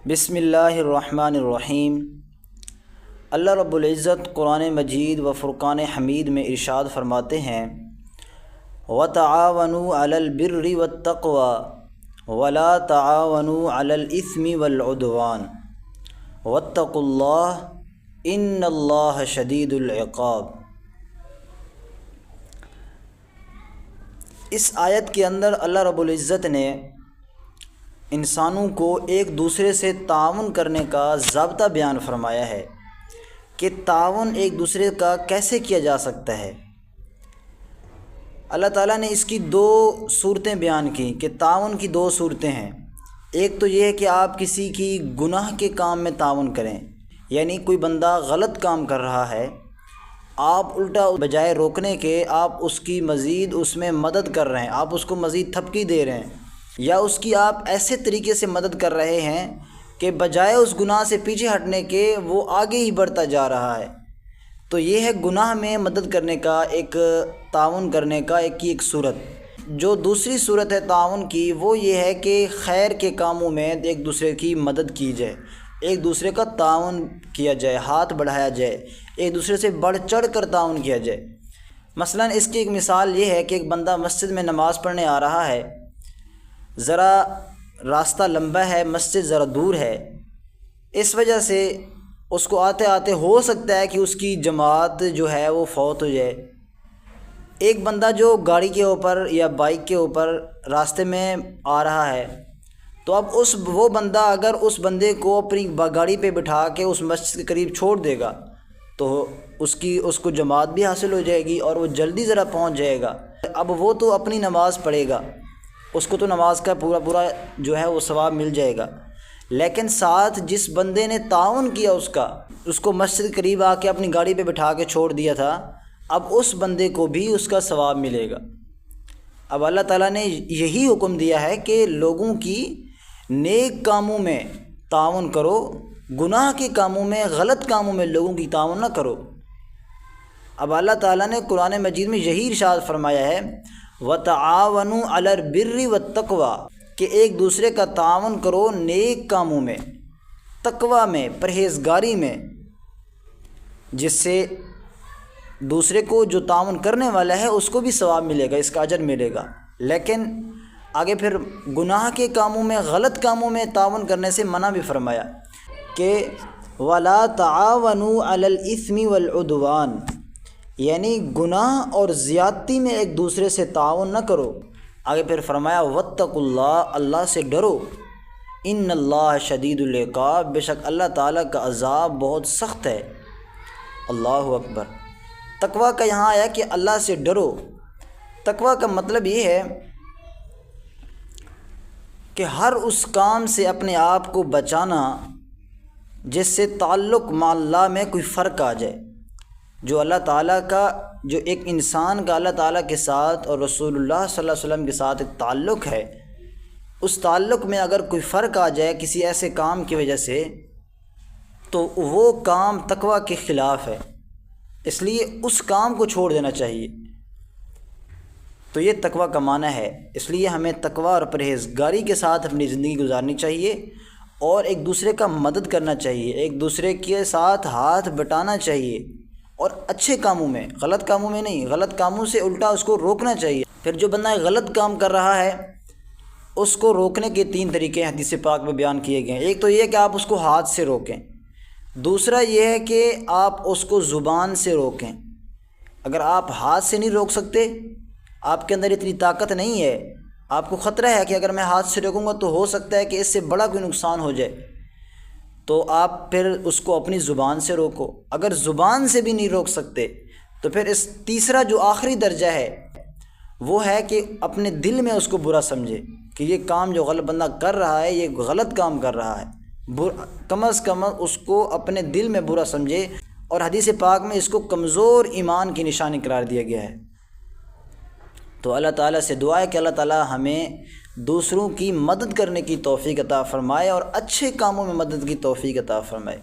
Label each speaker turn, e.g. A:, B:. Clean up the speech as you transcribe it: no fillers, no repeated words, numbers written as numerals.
A: بسم اللہ الرحمن الرحیم۔ اللہ رب العزت قرآن مجید و فرقان حمید میں ارشاد فرماتے ہیں وَتَعَاوَنُوا عَلَى الْبِرِّ وَالتَّقْوَى وَلَا تَعَاوَنُوا عَلَى الْإِثْمِ وَالْعُدْوَانِ وَاتَّقُوا اللَّهَ إِنَّ اللَّهَ شَدِيدُ الْعِقَابِ۔ اس آیت کے اندر اللہ رب العزت نے انسانوں کو ایک دوسرے سے تعاون کرنے کا ضابطہ بیان فرمایا ہے کہ تعاون ایک دوسرے کا کیسے کیا جا سکتا ہے۔ اللہ تعالیٰ نے اس کی دو صورتیں بیان کی کہ تعاون کی دو صورتیں ہیں۔ ایک تو یہ ہے کہ آپ کسی کی گناہ کے کام میں تعاون کریں، یعنی کوئی بندہ غلط کام کر رہا ہے، آپ الٹا بجائے روکنے کے آپ اس کی مزید اس میں مدد کر رہے ہیں، آپ اس کو مزید تھپکی دے رہے ہیں، یا اس کی آپ ایسے طریقے سے مدد کر رہے ہیں کہ بجائے اس گناہ سے پیچھے ہٹنے کے وہ آگے ہی بڑھتا جا رہا ہے، تو یہ ہے گناہ میں مدد کرنے کا ایک تعاون کرنے کا ایک صورت۔ جو دوسری صورت ہے تعاون کی، وہ یہ ہے کہ خیر کے کاموں میں ایک دوسرے کی مدد کی جائے، ایک دوسرے کا تعاون کیا جائے، ہاتھ بڑھایا جائے، ایک دوسرے سے بڑھ چڑھ کر تعاون کیا جائے۔ مثلا اس کی ایک مثال یہ ہے کہ ایک بندہ مسجد میں نماز پڑھنے آ رہا ہے، ذرا راستہ لمبا ہے، مسجد ذرا دور ہے، اس وجہ سے اس کو آتے آتے ہو سکتا ہے کہ اس کی جماعت جو ہے وہ فوت ہو جائے۔ ایک بندہ جو گاڑی کے اوپر یا بائک کے اوپر راستے میں آ رہا ہے، تو اب وہ بندہ اگر اس بندے کو اپنی گاڑی پہ بٹھا کے اس مسجد کے قریب چھوڑ دے گا تو اس کو جماعت بھی حاصل ہو جائے گی اور وہ جلدی ذرا پہنچ جائے گا۔ اب وہ تو اپنی نماز پڑھے گا، اس کو تو نماز کا پورا جو ہے وہ ثواب مل جائے گا، لیکن ساتھ جس بندے نے تعاون کیا اس کو مسجد کے قریب آ کے اپنی گاڑی پہ بٹھا کے چھوڑ دیا تھا، اب اس بندے کو بھی اس کا ثواب ملے گا۔ اب اللہ تعالیٰ نے یہی حکم دیا ہے کہ لوگوں کی نیک کاموں میں تعاون کرو، گناہ کے کاموں میں، غلط کاموں میں لوگوں کی تعاون نہ کرو۔ اب اللہ تعالیٰ نے قرآن مجید میں یہی ارشاد فرمایا ہے وَتَعَاوَنُوا عَلَى الْبِرِّ وَالتَّقْوَى کہ ایک دوسرے کا تعاون کرو نیک کاموں میں، تقویٰ میں، پرہیزگاری میں، جس سے دوسرے کو جو تعاون کرنے والا ہے اس کو بھی ثواب ملے گا، اس کا اجر ملے گا۔ لیکن آگے پھر گناہ کے کاموں میں، غلط کاموں میں تعاون کرنے سے منع بھی فرمایا کہ وَلَا تَعَاوَنُوا عَلَى الْإِثْمِ وَالْعُدْوَانِ یعنی گناہ اور زیادتی میں ایک دوسرے سے تعاون نہ کرو۔ آگے پھر فرمایا وَاتَّقُوا اللَّهَ اللہ سے ڈرو، إِنَّ اللَّهَ شَدِيدُ الْعِقَابِ بے شک اللہ تعالیٰ کا عذاب بہت سخت ہے۔ اللہ اکبر۔ تقویٰ کا یہاں آیا کہ اللہ سے ڈرو۔ تقویٰ کا مطلب یہ ہے کہ ہر اس کام سے اپنے آپ کو بچانا جس سے تعلق مع اللہ میں کوئی فرق آ جائے۔ جو اللہ تعالیٰ کا، جو ایک انسان کا اللہ تعالیٰ کے ساتھ اور رسول اللہ صلی اللہ علیہ وسلم کے ساتھ ایک تعلق ہے، اس تعلق میں اگر کوئی فرق آ جائے کسی ایسے کام کی وجہ سے تو وہ کام تقویٰ کے خلاف ہے، اس لیے اس کام کو چھوڑ دینا چاہیے۔ تو یہ تقویٰ کا معنی ہے۔ اس لیے ہمیں تقویٰ اور پرہیزگاری کے ساتھ اپنی زندگی گزارنی چاہیے اور ایک دوسرے کا مدد کرنا چاہیے، ایک دوسرے کے ساتھ ہاتھ بٹانا چاہیے، اور اچھے کاموں میں، غلط کاموں میں نہیں، غلط کاموں سے الٹا اس کو روکنا چاہیے۔ پھر جو بندہ غلط کام کر رہا ہے اس کو روکنے کے 3 طریقے حدیث پاک میں بیان کیے گئے ہیں۔ ایک تو یہ کہ آپ اس کو ہاتھ سے روکیں، دوسرا یہ ہے کہ آپ اس کو زبان سے روکیں۔ اگر آپ ہاتھ سے نہیں روک سکتے، آپ کے اندر اتنی طاقت نہیں ہے، آپ کو خطرہ ہے کہ اگر میں ہاتھ سے روکوں گا تو ہو سکتا ہے کہ اس سے بڑا کوئی نقصان ہو جائے، تو آپ پھر اس کو اپنی زبان سے روکو۔ اگر زبان سے بھی نہیں روک سکتے تو پھر اس تیسرا جو آخری درجہ ہے وہ ہے کہ اپنے دل میں اس کو برا سمجھے کہ یہ کام جو غلط بندہ کر رہا ہے، یہ غلط کام کر رہا ہے، کم از کم اس کو اپنے دل میں برا سمجھے۔ اور حدیث پاک میں اس کو کمزور ایمان کی نشانی قرار دیا گیا ہے۔ تو اللہ تعالیٰ سے دعا ہے کہ اللہ تعالیٰ ہمیں دوسروں کی مدد کرنے کی توفیق عطا فرمائے اور اچھے کاموں میں مدد کی توفیق عطا فرمائے۔